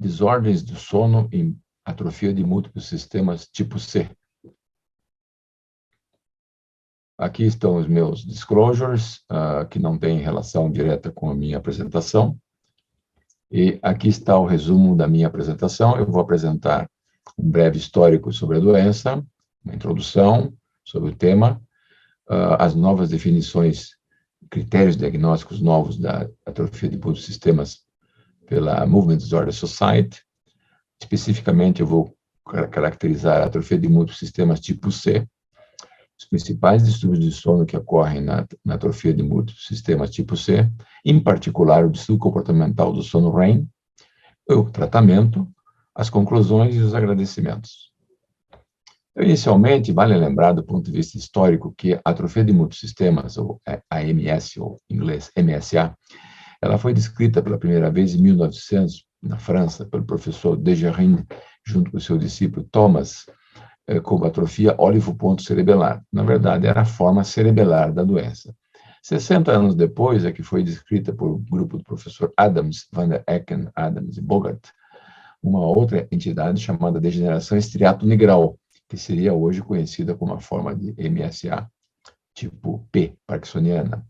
desordens do sono em atrofia de múltiplos sistemas tipo C. Aqui estão os meus disclosures, que não têm relação direta com a minha apresentação. E aqui está o resumo da minha apresentação. Eu vou apresentar um breve histórico sobre a doença, uma introdução sobre o tema, as novas definições, critérios diagnósticos novos da atrofia de múltiplos sistemas pela Movement Disorder Society. Especificamente, eu vou caracterizar a atrofia de múltiplos sistemas tipo C, os principais distúrbios de sono que ocorrem na atrofia de múltiplos sistemas tipo C, em particular o distúrbio comportamental do sono REM, o tratamento, as conclusões e os agradecimentos. Então, inicialmente, vale lembrar, do ponto de vista histórico, que a atrofia de múltiplos sistemas, ou AMS, ou em inglês MSA, ela foi descrita pela primeira vez em 1900, na França, pelo professor Desjardins, junto com o seu discípulo Thomas, como atrofia ólivo-ponto-cerebelar. Na verdade, era a forma cerebelar da doença. 60 anos depois é que foi descrita por um grupo do professor Adams, Van der Ecken, Adams e Bogart, uma outra entidade chamada degeneração estriato-nigral, que seria hoje conhecida como a forma de MSA, tipo P, parkinsoniana.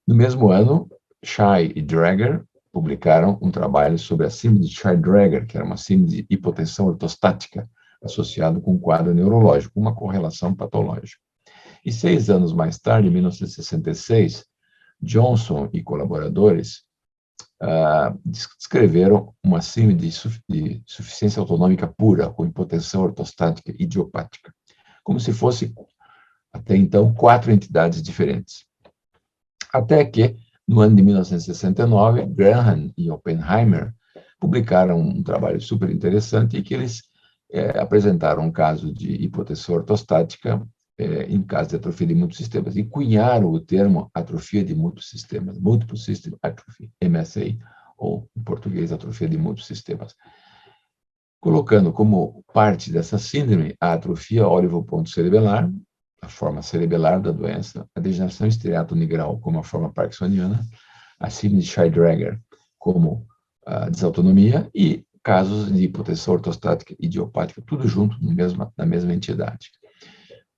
No mesmo ano, Shai e Drager publicaram um trabalho sobre a síndrome de Shai-Drager, que era uma síndrome de hipotensão ortostática, associado com um quadro neurológico, uma correlação patológica. E 6 anos mais tarde, em 1966, Johnson e colaboradores descreveram uma síndrome de suficiência autonômica pura, com hipotensão ortostática idiopática, como se fosse, até então, 4 entidades diferentes. Até que, no ano de 1969, Graham e Oppenheimer publicaram um trabalho super interessante em que eles apresentaram um caso de hipotensão ortostática em caso de atrofia de múltiplos sistemas, e cunharam o termo atrofia de múltiplos sistemas, Multiple System Atrophy, MSA, ou, em português, atrofia de múltiplos sistemas, colocando como parte dessa síndrome a atrofia ólivo-ponto-cerebelar, a forma cerebelar da doença, a degeneração estriato-nigral como a forma parkinsoniana, a síndrome de Shai-Drager como a desautonomia e casos de hipotensão ortostática idiopática, tudo junto na mesma entidade.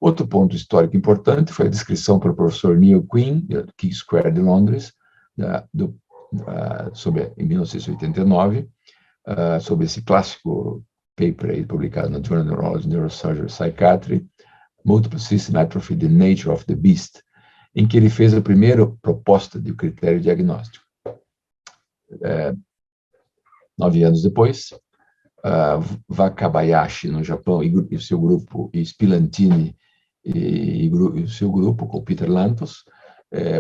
Outro ponto histórico importante foi a descrição pelo professor Neil Quinn, do King Square de Londres, em 1989, sobre esse clássico paper aí, publicado no Journal of Neurology, Neurosurgery, Psychiatry, Multiple System Atrophy, The Nature of the Beast, em que ele fez a primeira proposta de critério diagnóstico. 9 anos depois, Wakabayashi, no Japão, e o seu grupo, e Spilantini, e o seu grupo, com Peter Lantos,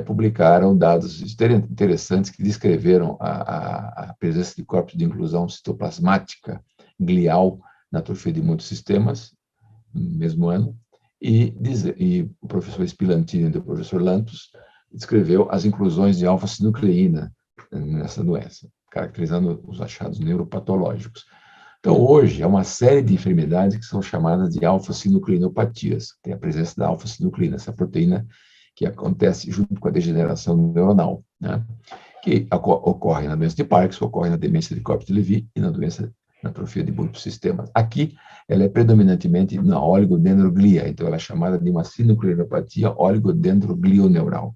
publicaram dados interessantes que descreveram a presença de corpos de inclusão citoplasmática glial na atrofia de muitos sistemas, no mesmo ano, e o professor Spilantini e o professor Lantos descreveu as inclusões de alfa-sinucleína nessa doença, caracterizando os achados neuropatológicos. Então, hoje, há uma série de enfermidades que são chamadas de alfa-sinucleinopatias. Tem a presença da alfa-sinucleína, essa proteína que acontece junto com a degeneração neuronal, né? Que ocorre na doença de Parkinson, ocorre na demência de Corpus-Levy e na atrofia de múltiplos sistemas. Aqui, ela é predominantemente na oligodendroglia, então ela é chamada de uma sinucleinopatia oligodendroglioneural.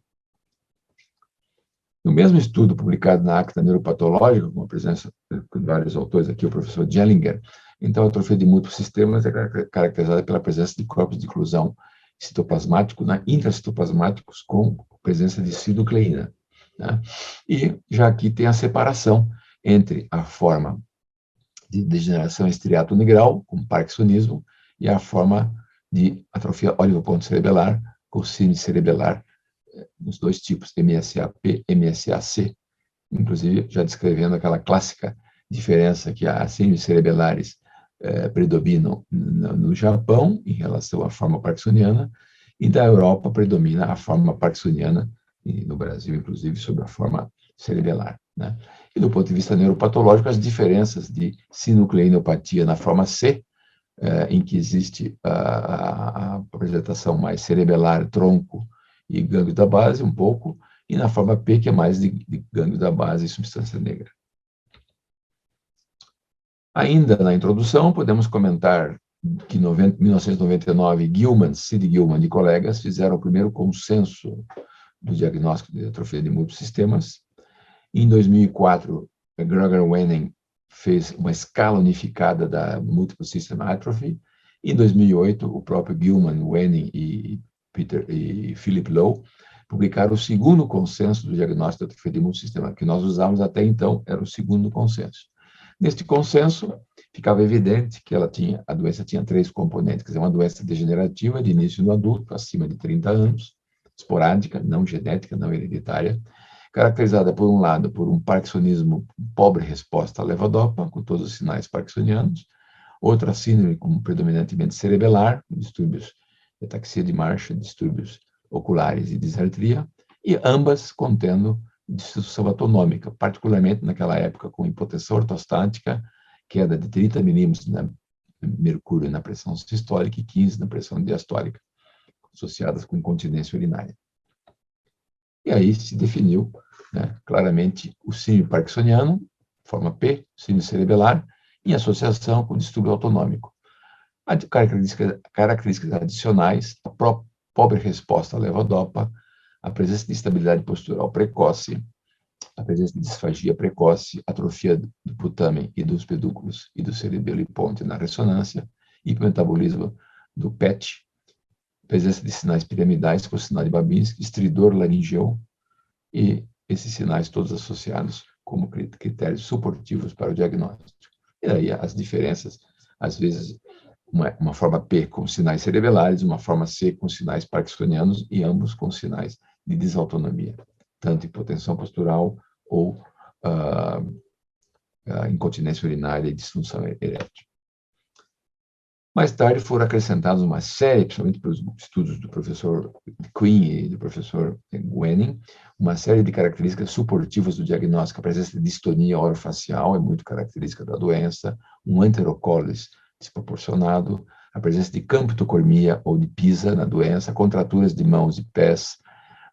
No mesmo estudo publicado na Acta Neuropatológica, com a presença de vários autores aqui, o professor Jellinger, então a atrofia de múltiplos sistemas é caracterizada pela presença de corpos de inclusão citoplasmático, intracitoplasmáticos com presença de sinucleína, né? E já aqui tem a separação entre a forma de degeneração estriato-nigral, com parkinsonismo, e a forma de atrofia ólivo-ponto-cerebelar, com síndrome cerebelar, nos dois tipos, MSA-P e MSA-C, inclusive já descrevendo aquela clássica diferença que as síndromes cerebelares predominam no Japão em relação à forma parkinsoniana, e da Europa predomina a forma parkinsoniana, e no Brasil, inclusive, sobre a forma cerebelar, né? E do ponto de vista neuropatológico, as diferenças de sinucleinopatia na forma C, em que existe a apresentação mais cerebelar, tronco e gânglio da base, um pouco, e na forma P, que é mais de gânglio da base e substância negra. Ainda na introdução, podemos comentar que em 1999, Sid Gilman e colegas fizeram o primeiro consenso do diagnóstico de atrofia de múltiplos sistemas. Em 2004, Greger Wenning fez uma escala unificada da Multiple System Atrophy. Em 2008, o próprio Gilman, Wenning e Philip Lowe publicaram o segundo consenso do diagnóstico de atrofia de múltiplos sistemas, que nós usávamos até então, era o segundo consenso. Neste consenso, ficava evidente que a doença tinha 3 componentes, quer dizer, uma doença degenerativa de início no adulto, acima de 30 anos, esporádica, não genética, não hereditária, caracterizada, por um lado, por um parkinsonismo pobre resposta à levodopa, com todos os sinais parkinsonianos, outra síndrome como predominantemente cerebelar, distúrbios de ataxia de marcha, distúrbios oculares e disartria, e ambas contendo distensão autonômica, particularmente naquela época com hipotensão ortostática, queda de 30 milímetros na mercúrio na pressão sistólica e 15 na pressão diastólica, associadas com incontinência urinária. E aí se definiu, né, claramente o síndrome parkinsoniano, forma P, síndrome cerebelar, em associação com o distúrbio autonômico. Características adicionais, a pobre resposta à levodopa, a presença de instabilidade postural precoce, a presença de disfagia precoce, atrofia do putamen e dos pedúnculos e do cerebelo e ponte na ressonância, hipermetabolismo do PET, presença de sinais piramidais com sinal de Babinski, estridor laringeu, e esses sinais todos associados como critérios suportivos para o diagnóstico. E aí as diferenças, às vezes, uma forma P com sinais cerebelares, uma forma C com sinais parkinsonianos e ambos com sinais de desautonomia, tanto hipotensão postural ou incontinência urinária e disfunção erétil. Mais tarde foram acrescentados uma série, principalmente pelos estudos do professor Quinn e do professor Wenning, uma série de características suportivas do diagnóstico. A presença de distonia orofacial é muito característica da doença, um anterocólis desproporcionado, a presença de camptocormia ou de pisa na doença, contraturas de mãos e pés,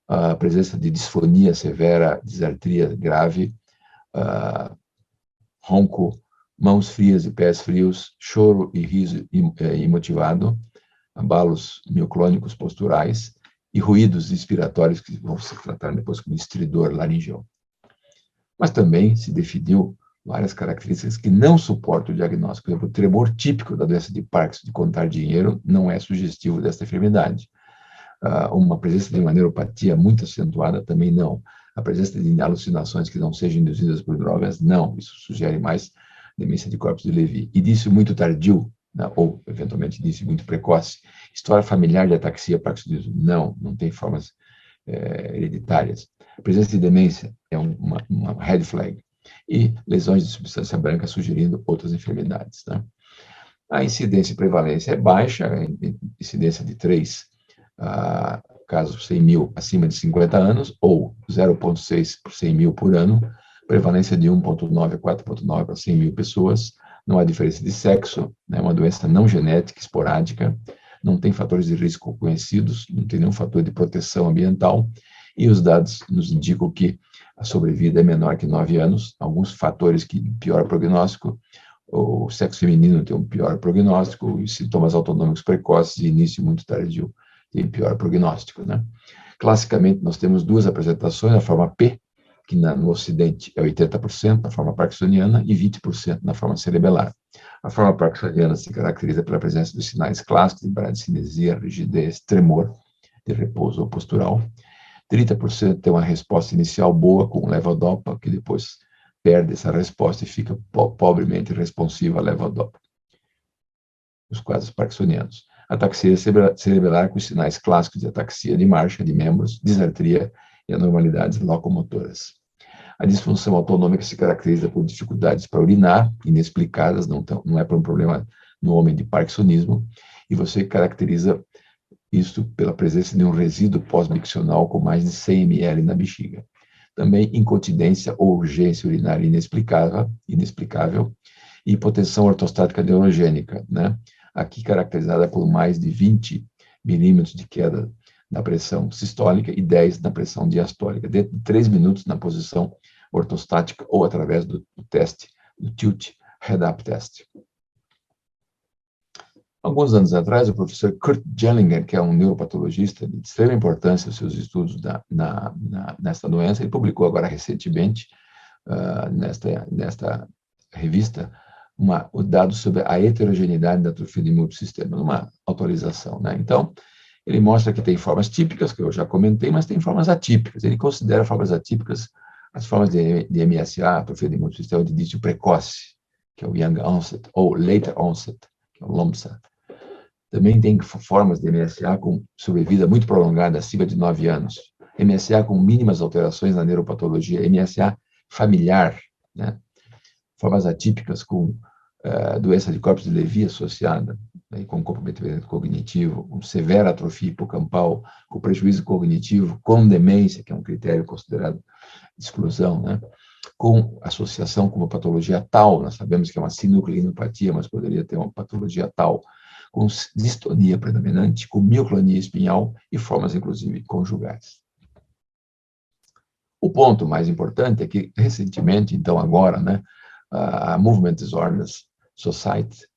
a presença de disfonia severa, disartria grave, ronco, mãos frias e pés frios, choro e riso imotivado, abalos mioclônicos posturais e ruídos expiratórios que vão se tratar depois como estridor laringeu. Mas também se definiu várias características que não suportam o diagnóstico. Por exemplo, o tremor típico da doença de Parkinson, de contar dinheiro, não é sugestivo desta enfermidade. Uma presença de uma neuropatia muito acentuada também não. A presença de alucinações que não sejam induzidas por drogas, não. Isso sugere mais demência de corpos de Levy. Indício muito tardio, né, ou, eventualmente, indício muito precoce. História familiar de ataxia parkinsonismo, não tem formas hereditárias. A presença de demência é uma red flag. E lesões de substância branca sugerindo outras enfermidades. Né? A incidência e prevalência é baixa, a incidência de 3 casos por 100 mil acima de 50 anos, ou 0,6 por 100 mil por ano, prevalência de 1,9 a 4,9 para 100 mil pessoas, não há diferença de sexo, é uma doença não genética, esporádica, não tem fatores de risco conhecidos, não tem nenhum fator de proteção ambiental, e os dados nos indicam que a sobrevida é menor que 9 anos, alguns fatores que pioram o prognóstico, o sexo feminino tem um pior prognóstico, e sintomas autonômicos precoces e início muito tardio tem pior prognóstico. Né? Classicamente, nós temos 2 apresentações, a forma P, que no Ocidente é 80% na forma parkinsoniana e 20% na forma cerebelar. A forma parkinsoniana se caracteriza pela presença dos sinais clássicos de bradicinesia, rigidez, tremor, de repouso ou postural. 30% tem uma resposta inicial boa com levodopa, que depois perde essa resposta e fica pobremente responsiva à levodopa. Os quadros parkinsonianos. Ataxia cerebelar com sinais clássicos de ataxia de marcha de membros, disartria e anormalidades locomotoras. A disfunção autonômica se caracteriza por dificuldades para urinar, inexplicadas, não é por um problema no homem de parkinsonismo, e você caracteriza isso pela presença de um resíduo pós-miccional com mais de 100 ml na bexiga. Também incontinência ou urgência urinária inexplicável e hipotensão ortostática neurogênica, né? Aqui caracterizada por mais de 20 milímetros de queda na pressão sistólica e 10 na pressão diastólica, dentro de 3 minutos na posição ortostática ou através do teste do tilt Head-Up Test. Alguns anos atrás, o professor Kurt Jellinger, que é um neuropatologista de extrema importância nos seus estudos nesta doença, ele publicou agora recentemente, nesta revista, dados sobre a heterogeneidade da atrofia de múltiplos sistemas, uma atualização, né? Então, ele mostra que tem formas típicas, que eu já comentei, mas tem formas atípicas. Ele considera formas atípicas as formas de MSA, atrofia de múltiplos sistemas de início precoce, que é o Young Onset, ou Later Onset, que é o LOMSA. Também tem formas de MSA com sobrevida muito prolongada, acima de 9 anos. MSA com mínimas alterações na neuropatologia, MSA familiar, né? Formas atípicas com doença de corpos de Levy associada, né, com comprometimento cognitivo, com severa atrofia hipocampal, com prejuízo cognitivo, com demência, que é um critério considerado de exclusão, né? Com associação com uma patologia tal, nós sabemos que é uma sinucleinopatia, mas poderia ter uma patologia tal, com distonia predominante, com mioclonia espinhal e formas, inclusive, conjugais. O ponto mais importante é que, recentemente, então agora, né, a Movement Disorders Society,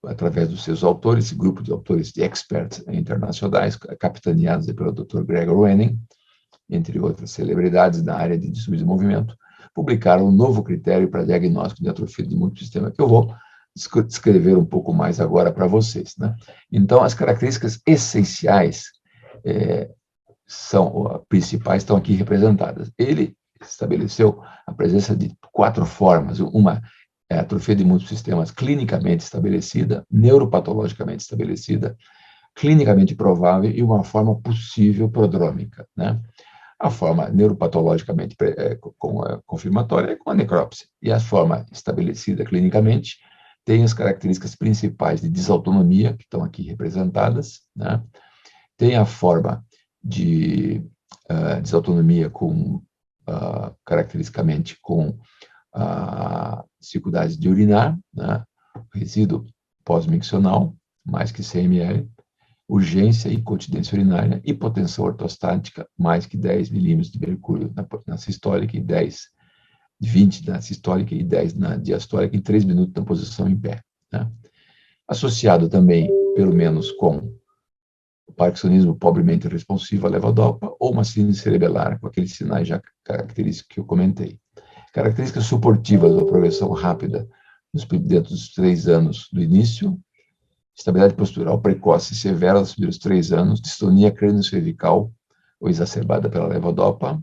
através dos seus autores, esse grupo de autores de experts internacionais, capitaneados pelo Dr. Gregor Wenning, entre outras celebridades da área de distúrbios de movimento, publicaram um novo critério para diagnóstico de atrofia de múltiplo sistema, que eu vou descrever um pouco mais agora para vocês, né? Então, as características essenciais principais estão aqui representadas. Ele estabeleceu a presença de 4 formas. Uma é a atrofia de múltiplos sistemas clinicamente estabelecida, neuropatologicamente estabelecida, clinicamente provável e uma forma possível prodrômica, né? A forma neuropatologicamente confirmatória é com a necrópsia. E a forma estabelecida clinicamente tem as características principais de desautonomia, que estão aqui representadas, né? Tem a forma de desautonomia caracteristicamente com dificuldades de urinar, né? Resíduo pós-miccional, mais que 100 ml, urgência e incontinência urinária, hipotensão ortostática, mais que 10 milímetros de mercúrio na sistólica e 20 na sistólica e 10 na diastólica, em 3 minutos na posição em pé, né? Associado também, pelo menos, com o parkinsonismo pobremente responsivo à levodopa ou uma síndrome cerebelar, com aqueles sinais já característicos que eu comentei. Características suportivas da progressão rápida dentro dos 3 anos do início, estabilidade postural precoce e severa nos primeiros 3 anos, distonia crânio-cervical ou exacerbada pela levodopa,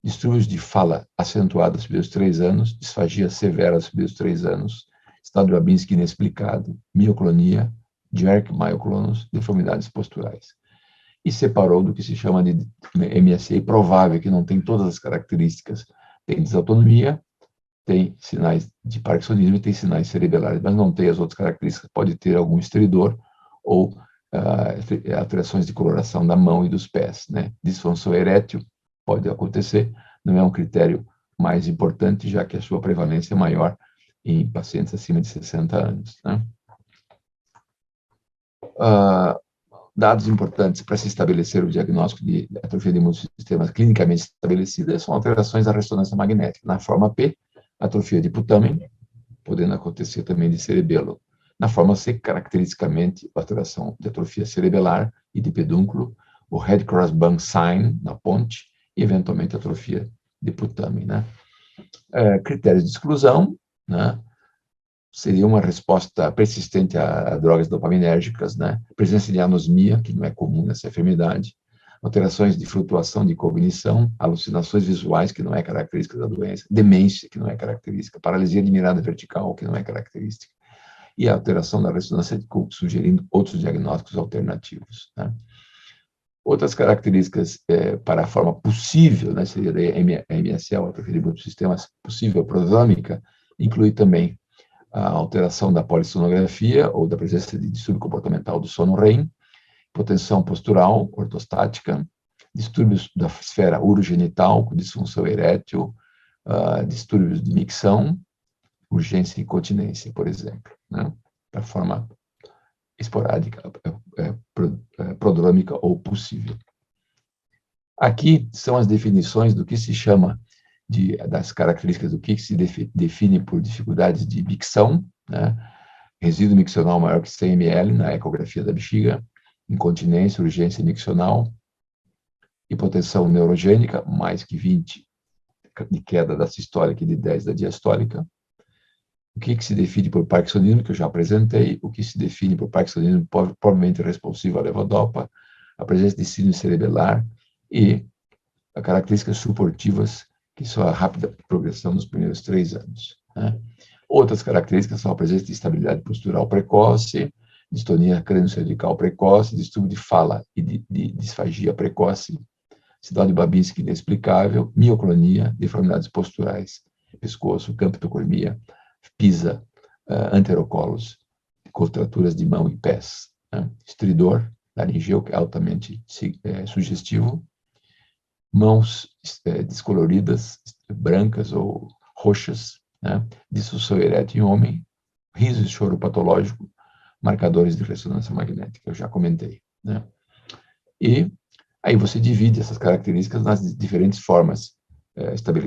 distúrbios de fala acentuados nos primeiros 3 anos, disfagia severa nos primeiros 3 anos, estado de Babinski inexplicado, mioclonia, Jerk myoclonus, deformidades posturais. E separou do que se chama de MSA provável, que não tem todas as características. Tem desautonomia, tem sinais de parkinsonismo e tem sinais cerebelares, mas não tem as outras características. Pode ter algum estridor ou alterações de coloração da mão e dos pés, né? Disfunção erétil pode acontecer, não é um critério mais importante, já que a sua prevalência é maior em pacientes acima de 60 anos, né? Dados importantes para se estabelecer o diagnóstico de atrofia de múltiplos sistemas clinicamente estabelecidas são alterações da ressonância magnética. Na forma P, atrofia de putamen, podendo acontecer também de cerebelo. Na forma C, caracteristicamente, alteração de atrofia cerebelar e de pedúnculo, o Red Cross Bump Sign na ponte e, eventualmente, atrofia de putamen, né? Critérios de exclusão, né? Seria uma resposta persistente a drogas dopaminérgicas, né? Presença de anosmia, que não é comum nessa enfermidade, alterações de flutuação de cognição, alucinações visuais, que não é característica da doença, demência, que não é característica, paralisia de mirada vertical, que não é característica, e a alteração da ressonância, sugerindo outros diagnósticos alternativos, né? Outras características para a forma possível, né, seria a MSL, atrofia de múltiplos sistemas possível prodrômica, inclui também a alteração da polissonografia ou da presença de distúrbio comportamental do sono REM, hipotensão postural, ortostática, distúrbios da esfera urogenital, com disfunção erétil, distúrbios de micção, urgência e incontinência, por exemplo, né? Da forma esporádica, prodrômica ou possível. Aqui são as definições do que se chama das características do que se define por dificuldades de micção, né? Resíduo miccional maior que 100 ml na ecografia da bexiga, incontinência, urgência miccional, hipotensão neurogênica, mais que 20 de queda da sistólica e de 10 da diastólica. O que se define por parkinsonismo, que eu já apresentei, o que se define por parkinsonismo provavelmente responsivo à levodopa, a presença de síndrome cerebelar e as características suportivas, que são a rápida progressão nos primeiros 3 anos. Né? Outras características são a presença de instabilidade postural precoce, distonia crânio-cervical precoce, distúrbio de fala e de disfagia precoce, síndrome de Babinski inexplicável, mioclonia, deformidades posturais, pescoço, camptocormia, pisa, anterocolos, contraturas de mão e pés, né? Estridor laringeu, que é altamente sugestivo, mãos descoloridas, brancas ou roxas, né? Disfunção erétil em homem, riso e choro patológico, marcadores de ressonância magnética, eu já comentei, né? E aí você divide essas características nas diferentes formas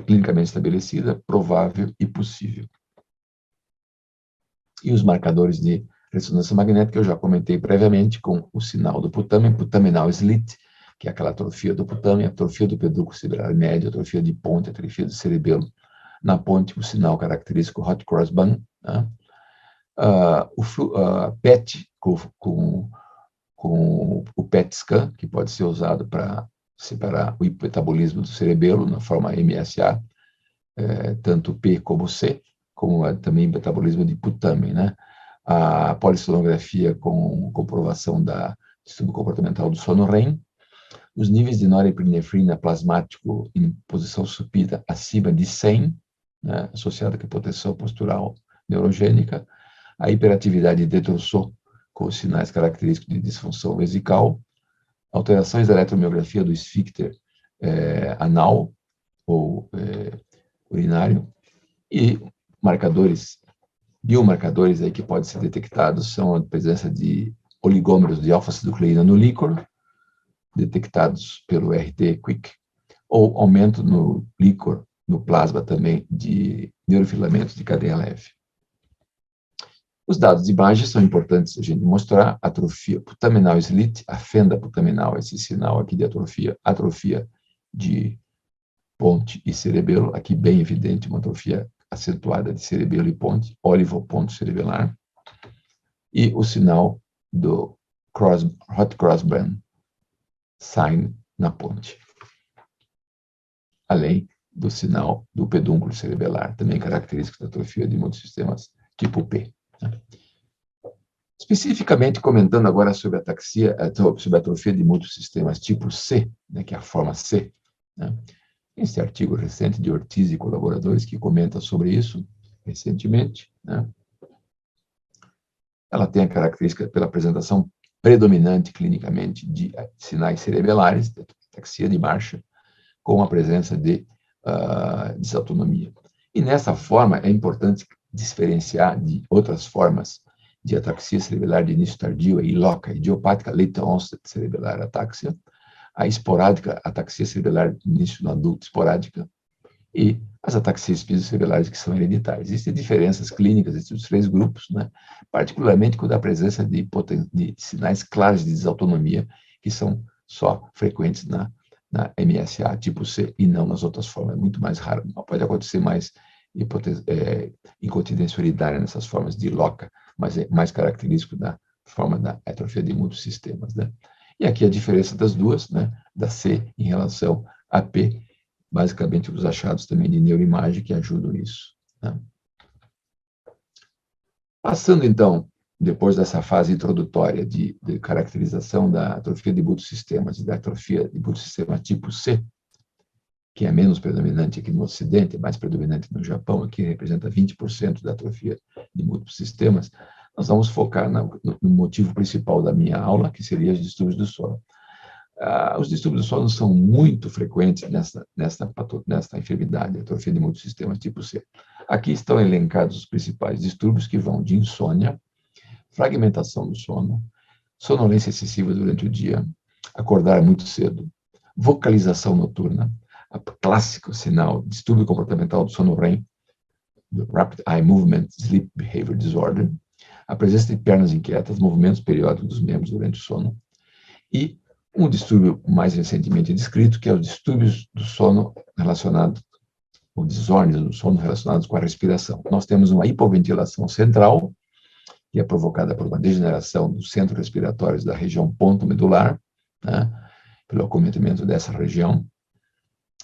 clinicamente estabelecida, provável e possível. E os marcadores de ressonância magnética eu já comentei previamente com o sinal do putame, putaminal slit, que é aquela atrofia do putame, atrofia do pedúnculo cerebral médio, atrofia de ponte, atrofia do cerebelo. Na ponte, o sinal característico hot cross bun, né? PET com o PET scan, que pode ser usado para separar o hipermetabolismo do cerebelo na forma MSA, tanto P como C, como também metabolismo de putame, né? A polissonografia com comprovação da distúrbio comportamental do sono REM, os níveis de norepinefrina plasmático em posição supina acima de 100, né, associada com a hipotensão postural neurogênica, a hiperatividade de Trousseau com os sinais característicos de disfunção vesical, alterações da eletromiografia do esfíncter anal ou urinário, e biomarcadores aí que podem ser detectados são a presença de oligômeros de alfa-cinucleína no líquor, detectados pelo RT-QuIC, ou aumento no líquor, no plasma também, de neurofilamentos de cadeia leve. Os dados de imagem são importantes a gente mostrar, atrofia putaminal slit, a fenda putaminal, esse sinal aqui de atrofia de ponte e cerebelo, aqui bem evidente, uma atrofia acentuada de cerebelo e ponte, olivoponto cerebelar, e o sinal do hot cross bun sign na ponte, além do sinal do pedúnculo cerebelar, também característico da atrofia de muitos sistemas tipo P. Né? Especificamente comentando agora sobre a ataxia, sobre a atrofia de muitos sistemas tipo C, né, que é a forma C, né? Esse artigo recente de Ortiz e colaboradores que comenta sobre isso recentemente, né? Ela tem a característica pela apresentação predominante clinicamente de sinais cerebelares, de ataxia de marcha, com a presença de desautonomia. E nessa forma é importante diferenciar de outras formas de ataxia cerebelar de início tardio, a iloca, idiopática, late onset cerebelar ataxia, a esporádica ataxia cerebelar de início no adulto esporádica, e as ataxias pisocerebelares que são hereditárias. Existem diferenças clínicas entre os 3 grupos, né? Particularmente quando há presença de sinais claros de desautonomia, que são só frequentes na MSA tipo C e não nas outras formas. É muito mais raro. Pode acontecer mais incontinência urinária nessas formas de LOCA, mas é mais característico da forma da atrofia de muitos sistemas, né? E aqui a diferença das duas, né? Da C em relação a P, basicamente os achados também de neuroimagem que ajudam nisso, né? Passando, então, depois dessa fase introdutória de caracterização da atrofia de muitos sistemas e da atrofia de muitos sistemas tipo C, que é menos predominante aqui no Ocidente, é mais predominante no Japão, aqui representa 20% da atrofia de múltiplos sistemas, nós vamos focar no motivo principal da minha aula, que seria os distúrbios do sono. Os distúrbios do sono são muito frequentes nesta enfermidade, atrofia de múltiplos sistemas tipo C. Aqui estão elencados os principais distúrbios que vão de insônia, fragmentação do sono, sonolência excessiva durante o dia, acordar muito cedo, vocalização noturna, clássico sinal distúrbio comportamental do sono REM, do Rapid Eye Movement Sleep Behavior Disorder, a presença de pernas inquietas, movimentos periódicos dos membros durante o sono, e um distúrbio mais recentemente descrito, que é os distúrbios do sono relacionados, ou desordens do sono relacionados com a respiração. Nós temos uma hipoventilação central, que é provocada por uma degeneração dos centros respiratórios da região ponto-medular, né, pelo acometimento dessa região,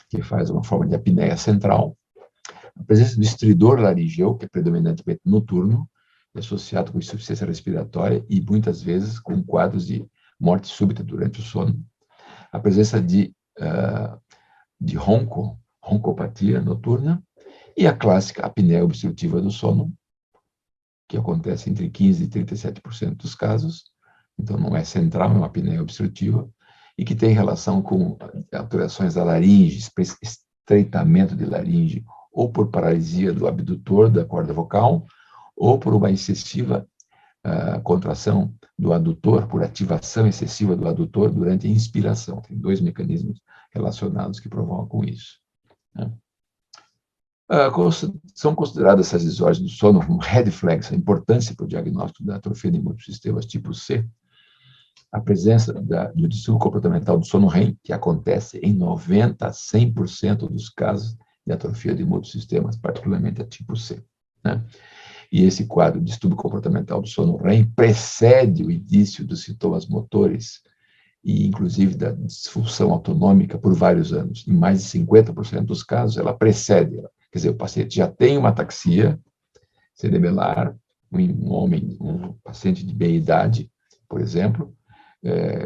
que faz uma forma de apneia central. A presença do estridor laringeu, que é predominantemente noturno, é associado com insuficiência respiratória e muitas vezes com quadros de morte súbita durante o sono. A presença de roncopatia noturna e a clássica apneia obstrutiva do sono, que acontece entre 15% e 37% dos casos, então não é central, é uma apneia obstrutiva, e que tem relação com alterações da laringe, estreitamento de laringe, ou por paralisia do abdutor da corda vocal, ou por uma excessiva contração do adutor, por ativação excessiva do adutor durante a inspiração. Tem dois mecanismos relacionados que provocam isso, né? São consideradas essas desordens do sono como red flags, a importância para o diagnóstico da atrofia de múltiplos sistemas tipo C, a presença do distúrbio comportamental do sono REM, que acontece em 90% a 100% dos casos de atrofia de múltiplos sistemas, particularmente a tipo C, né? E esse quadro de distúrbio comportamental do sono REM precede o início dos sintomas motores e, inclusive, da disfunção autonômica por vários anos. Em mais de 50% dos casos, ela precede. Quer dizer, o paciente já tem uma ataxia cerebelar, um paciente de meia-idade, por exemplo,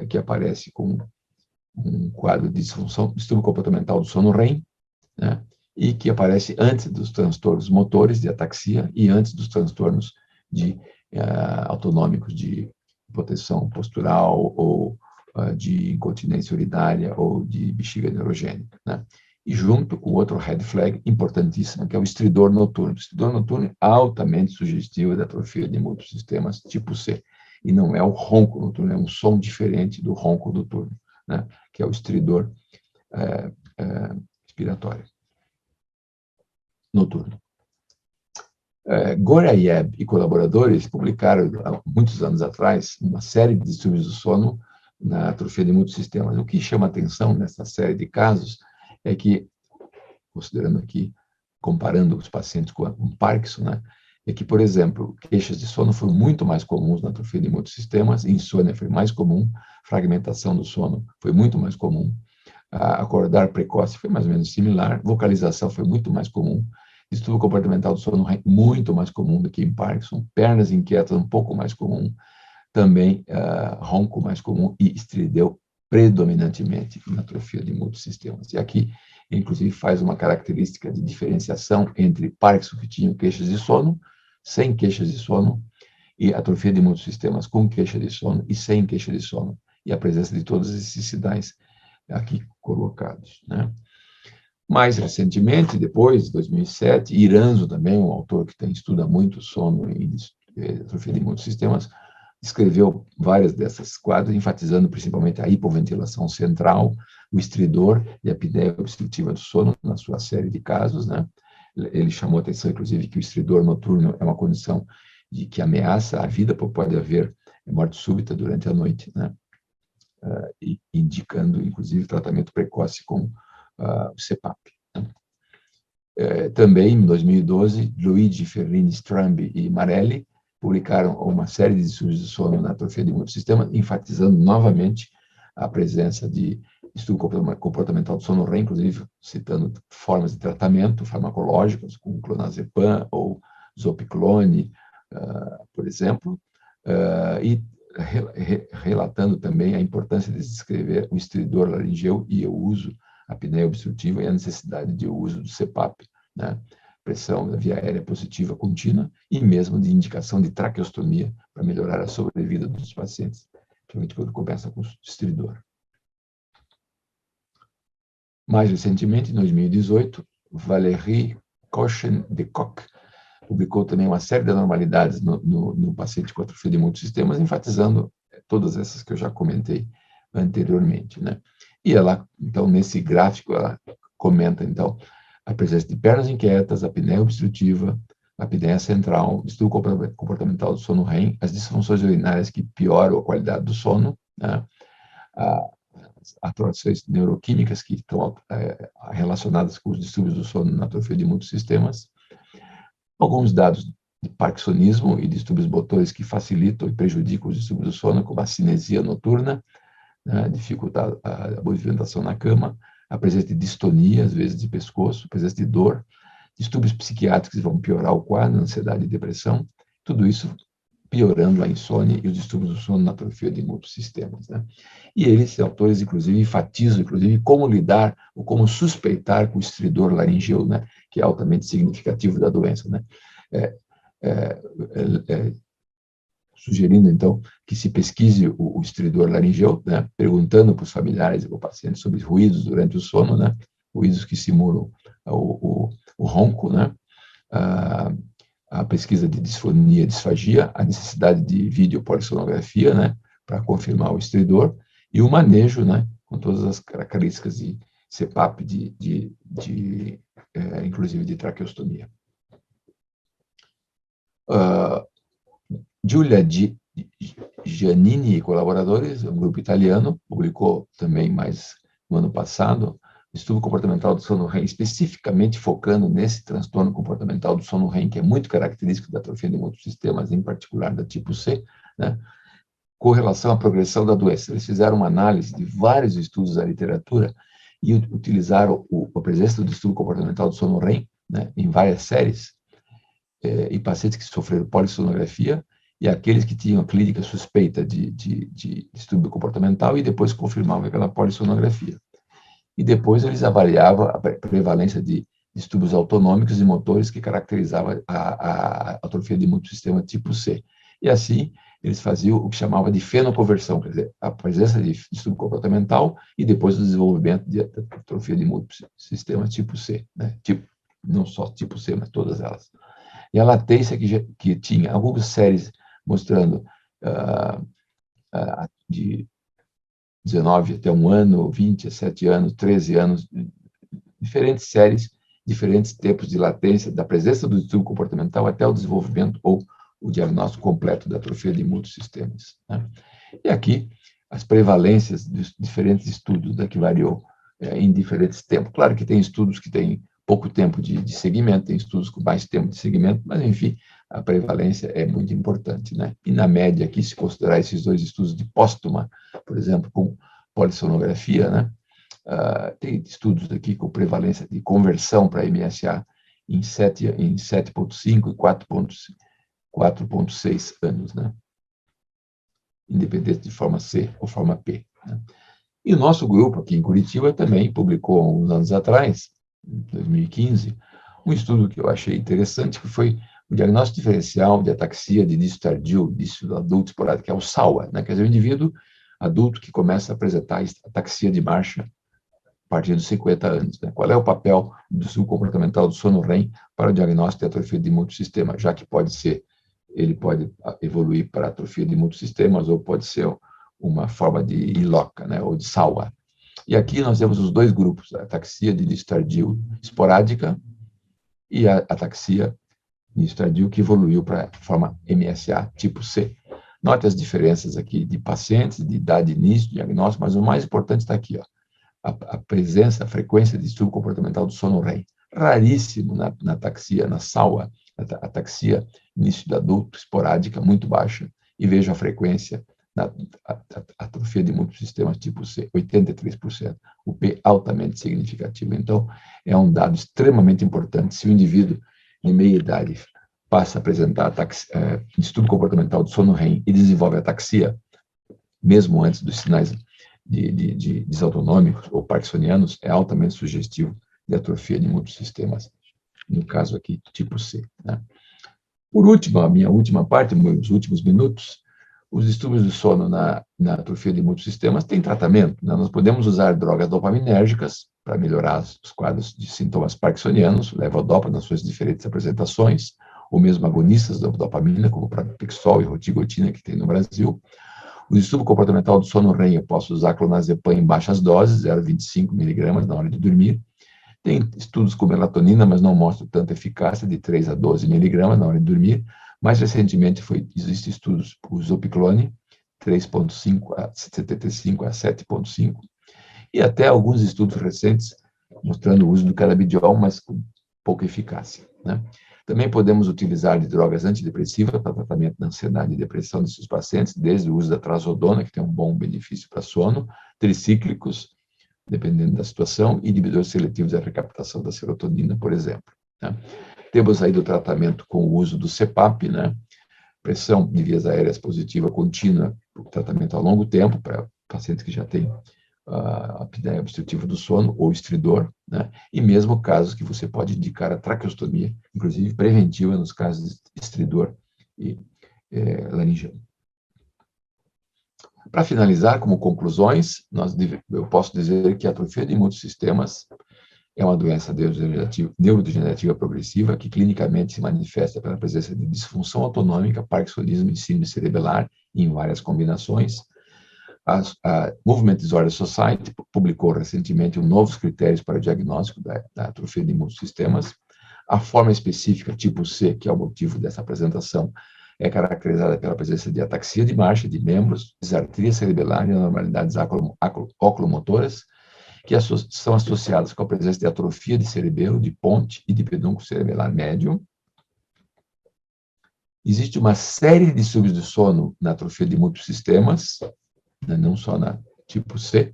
que aparece com um quadro de disfunção, distúrbio comportamental do sono REM, né? E que aparece antes dos transtornos motores de ataxia e antes dos transtornos autonômicos de hipotensão postural ou de incontinência urinária ou de bexiga neurogênica, né? E junto com outro red flag importantíssimo, que é o estridor noturno. O estridor noturno é altamente sugestivo da atrofia de múltiplos sistemas tipo C. E não é o ronco noturno, é um som diferente do ronco noturno, né? Que é o estridor respiratório noturno. Gorayev e colaboradores publicaram, há muitos anos atrás, uma série de distúrbios do sono na atrofia de múltiplos sistemas. O que chama atenção nessa série de casos é que, considerando aqui, comparando os pacientes com Parkinson, né, é que, por exemplo, queixas de sono foram muito mais comuns na atrofia de múltiplos sistemas, insônia foi mais comum, fragmentação do sono foi muito mais comum, acordar precoce foi mais ou menos similar, vocalização foi muito mais comum, distúrbio comportamental do sono muito mais comum do que em Parkinson, pernas inquietas um pouco mais comum, também ronco mais comum e estrideu predominantemente na atrofia de múltiplos sistemas. E aqui, inclusive, faz uma característica de diferenciação entre Parkinson, que tinham queixas de sono, sem queixas de sono, e atrofia de múltiplos sistemas com queixa de sono e sem queixa de sono, e a presença de todos esses sinais aqui colocados, né? Mais recentemente, depois, de 2007, Iranzo também, um autor que estuda muito sono e atrofia de múltiplos sistemas, escreveu várias dessas quadros, enfatizando principalmente a hipoventilação central, o estridor e a apneia obstrutiva do sono, na sua série de casos, né? Ele chamou a atenção, inclusive, que o estridor noturno é uma condição que ameaça a vida, porque pode haver morte súbita durante a noite, né? Indicando, inclusive, tratamento precoce com o CPAP, né? Também, em 2012, Luigi Ferrini, Strambi e Marelli publicaram uma série de estudos de sono na atrofia de múltiplos sistemas, enfatizando novamente a presença de estudo comportamental do sono REM, inclusive citando formas de tratamento farmacológicos, como clonazepam ou zopiclone, por exemplo, e relatando também a importância de descrever o estridor laringeu e o uso, a apneia obstrutiva e a necessidade de uso do CPAP, né? Pressão da via aérea positiva contínua e mesmo de indicação de traqueostomia para melhorar a sobrevida dos pacientes, principalmente quando começa com estridor. Mais recentemente, em 2018, Valérie Cochen-de-Kock publicou também uma série de anormalidades no paciente com atrofia de múltiplos sistemas, enfatizando todas essas que eu já comentei anteriormente, né? E ela, então, nesse gráfico, ela comenta, então, a presença de pernas inquietas, apneia obstrutiva, apneia central, distúrbio comportamental do sono REM, as disfunções urinárias que pioram a qualidade do sono, né? As alterações neuroquímicas que estão relacionadas com os distúrbios do sono na atrofia de muitos sistemas, alguns dados de parkinsonismo e distúrbios motores que facilitam e prejudicam os distúrbios do sono, como a cinesia noturna, né, dificultar a movimentação na cama, a presença de distonia, às vezes de pescoço, a presença de dor, distúrbios psiquiátricos que vão piorar o quadro, ansiedade e depressão, tudo isso piorando a insônia e os distúrbios do sono na atrofia de muitos sistemas, né? E eles, autores, inclusive, enfatizam, inclusive, como lidar ou como suspeitar com o estridor laringeu, né? Que é altamente significativo da doença, né? Sugerindo, então, que se pesquise o estridor laringeu, né? Perguntando para os familiares e para o paciente sobre ruídos durante o sono, né? Ruídos que simulam o ronco, né? A pesquisa de disfonia e disfagia, a necessidade de videopolissonografia, né, para confirmar o estridor, e o manejo, né, com todas as características de CPAP, inclusive de traqueostomia. Giulia Giannini e colaboradores, um grupo italiano, publicou também mais no ano passado, estudo comportamental do sono REM, especificamente focando nesse transtorno comportamental do sono REM, que é muito característico da atrofia de muitos sistemas, em particular da tipo C, né, com relação à progressão da doença. Eles fizeram uma análise de vários estudos da literatura e utilizaram a presença do estudo comportamental do sono REM, né, em várias séries, em pacientes que sofreram polissonografia e aqueles que tinham a clínica suspeita de distúrbio comportamental e depois confirmavam aquela polissonografia. E depois eles avaliavam a prevalência de distúrbios autonômicos e motores que caracterizavam a atrofia de multissistema tipo C. E assim, eles faziam o que chamava de fenoconversão, quer dizer, a presença de distúrbio comportamental e depois o desenvolvimento de atrofia de multissistema tipo C, né? Não só tipo C, mas todas elas. E a latência que tinha algumas séries mostrando de 19 até 1 ano, 20 a 7 anos, 13 anos, diferentes séries, diferentes tempos de latência, da presença do distúrbio comportamental até o desenvolvimento ou o diagnóstico completo da atrofia de multissistemas, né? E aqui, as prevalências dos diferentes estudos, que variou em diferentes tempos. Claro que tem estudos que têm pouco tempo de segmento, tem estudos com mais tempo de segmento, mas, enfim, a prevalência é muito importante, né? E, na média, aqui, se considerar esses dois estudos de póstuma, por exemplo, com polissonografia, né? Tem estudos aqui com prevalência de conversão para MSA em 7,5 e 4,6 anos, né? Independente de forma C ou forma P, né? E o nosso grupo aqui em Curitiba também publicou, há uns anos atrás, em 2015, um estudo que eu achei interessante, que foi o diagnóstico diferencial de ataxia de início tardio, início adulto esporádico, que é o SAWA, né? Quer dizer, o indivíduo adulto que começa a apresentar ataxia de marcha a partir dos 50 anos, né? Qual é o papel do estudo comportamental do sono REM para o diagnóstico de atrofia de multissistema, já que ele pode evoluir para atrofia de multissistemas ou pode ser uma forma de ILOCA, né, ou de SAWA. E aqui nós temos os dois grupos, a ataxia de início tardio esporádica e a ataxia de início tardio que evoluiu para a forma MSA tipo C. Note as diferenças aqui de pacientes, de idade de início, diagnóstico, mas o mais importante está aqui, ó, a presença, a frequência de distúrbio comportamental do sono REM. Raríssimo na ataxia, na SAWA, ataxia início de adulto esporádica, muito baixa, e veja a frequência na atrofia de múltiplos sistemas tipo C, 83%, o P altamente significativo. Então, é um dado extremamente importante. Se o indivíduo de meia idade passa a apresentar distúrbio comportamental do sono REM e desenvolve ataxia, mesmo antes dos sinais desautonômicos ou parkinsonianos, é altamente sugestivo de atrofia de múltiplos sistemas, no caso aqui, tipo C, né? Por último, a minha última parte, meus últimos minutos, os distúrbios do sono na atrofia de múltiplos sistemas têm tratamento, né? Nós podemos usar drogas dopaminérgicas para melhorar os quadros de sintomas parkinsonianos, levodopa nas suas diferentes apresentações, ou mesmo agonistas da dopamina, como o pramipexol e rotigotina que tem no Brasil. O distúrbio comportamental do sono REM, eu posso usar clonazepam em baixas doses, 0,25 miligramas na hora de dormir. Tem estudos com melatonina, mas não mostram tanta eficácia, de 3 a 12 miligramas na hora de dormir. Mais recentemente, existem estudos por Zopiclone, 3,5 a 75 a 7,5, e até alguns estudos recentes mostrando o uso do canabidiol, mas com pouca eficácia, né? Também podemos utilizar de drogas antidepressivas para tratamento da ansiedade e depressão desses pacientes, desde o uso da trazodona, que tem um bom benefício para sono, tricíclicos, dependendo da situação, e inibidores seletivos da recaptação da serotonina, por exemplo, né? Temos aí do tratamento com o uso do CPAP, né? Pressão de vias aéreas positiva contínua, tratamento a longo tempo, para pacientes que já têm a apneia obstrutiva do sono ou estridor, né? E mesmo casos que você pode indicar a traqueostomia, inclusive preventiva nos casos de estridor e laringeal. Para finalizar, como conclusões, eu posso dizer que a atrofia de muitos sistemas é uma doença neurodegenerativa progressiva que clinicamente se manifesta pela presença de disfunção autonômica, parkinsonismo e síndrome cerebelar em várias combinações. A Movement Disorder Society publicou recentemente novos critérios para o diagnóstico da atrofia de muitos sistemas. A forma específica, tipo C, que é o motivo dessa apresentação, é caracterizada pela presença de ataxia de marcha de membros, disartria cerebelar e anormalidades oculomotoras, que são associadas com a presença de atrofia de cerebelo, de ponte e de pedúnculo cerebelar médio. Existe uma série de distúrbios do sono na atrofia de múltiplos sistemas, né, não só na tipo C,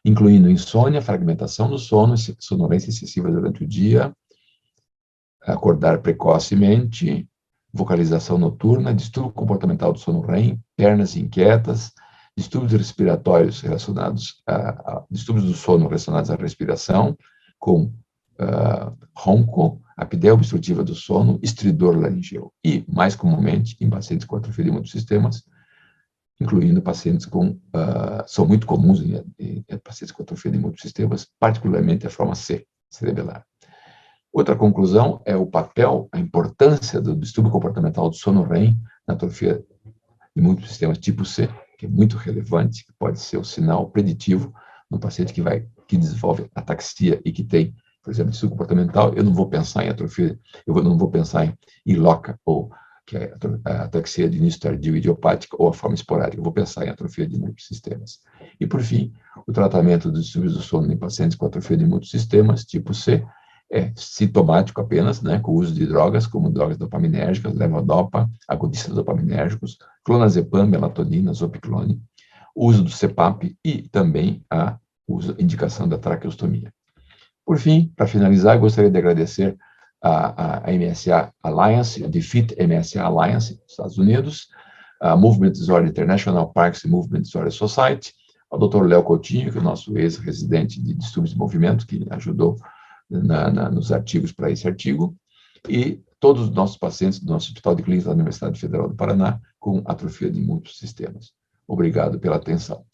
incluindo insônia, fragmentação do sono, sonolência excessiva durante o dia, acordar precocemente, vocalização noturna, distúrbio comportamental do sono REM, pernas inquietas, distúrbios respiratórios relacionados a distúrbios do sono relacionados à respiração, com ronco, apneia obstrutiva do sono, estridor laringeu. E, mais comumente, em pacientes com atrofia de muitos sistemas, incluindo pacientes são muito comuns em pacientes com atrofia de muitos sistemas, particularmente a forma C, cerebelar. Outra conclusão é o papel, a importância do distúrbio comportamental do sono REM na atrofia de muitos sistemas tipo C, que é muito relevante, que pode ser o sinal preditivo no paciente que desenvolve ataxia e que tem, por exemplo, distúrbio comportamental. Eu não vou pensar em atrofia, não vou pensar em ILOCA, ou que é a ataxia de início tardio idiopática, ou a forma esporádica. Eu vou pensar em atrofia de muitos sistemas. E, por fim, o tratamento dos distúrbios do sono em pacientes com atrofia de muitos sistemas, tipo C, é sintomático apenas, né, com o uso de drogas, como drogas dopaminérgicas, levodopa, agonistas dopaminérgicos, clonazepam, melatonina, zopiclone, o uso do CPAP e também a indicação da traqueostomia. Por fim, para finalizar, gostaria de agradecer a MSA Alliance, a Defeat MSA Alliance, dos Estados Unidos, a Movement Disorder International Parkinson Movement Disorder Society, ao Dr. Léo Coutinho, que é o nosso ex-residente de distúrbios de movimento, que ajudou nos artigos para esse artigo, e todos os nossos pacientes do nosso Hospital de Clínicas da Universidade Federal do Paraná com atrofia de múltiplos sistemas. Obrigado pela atenção.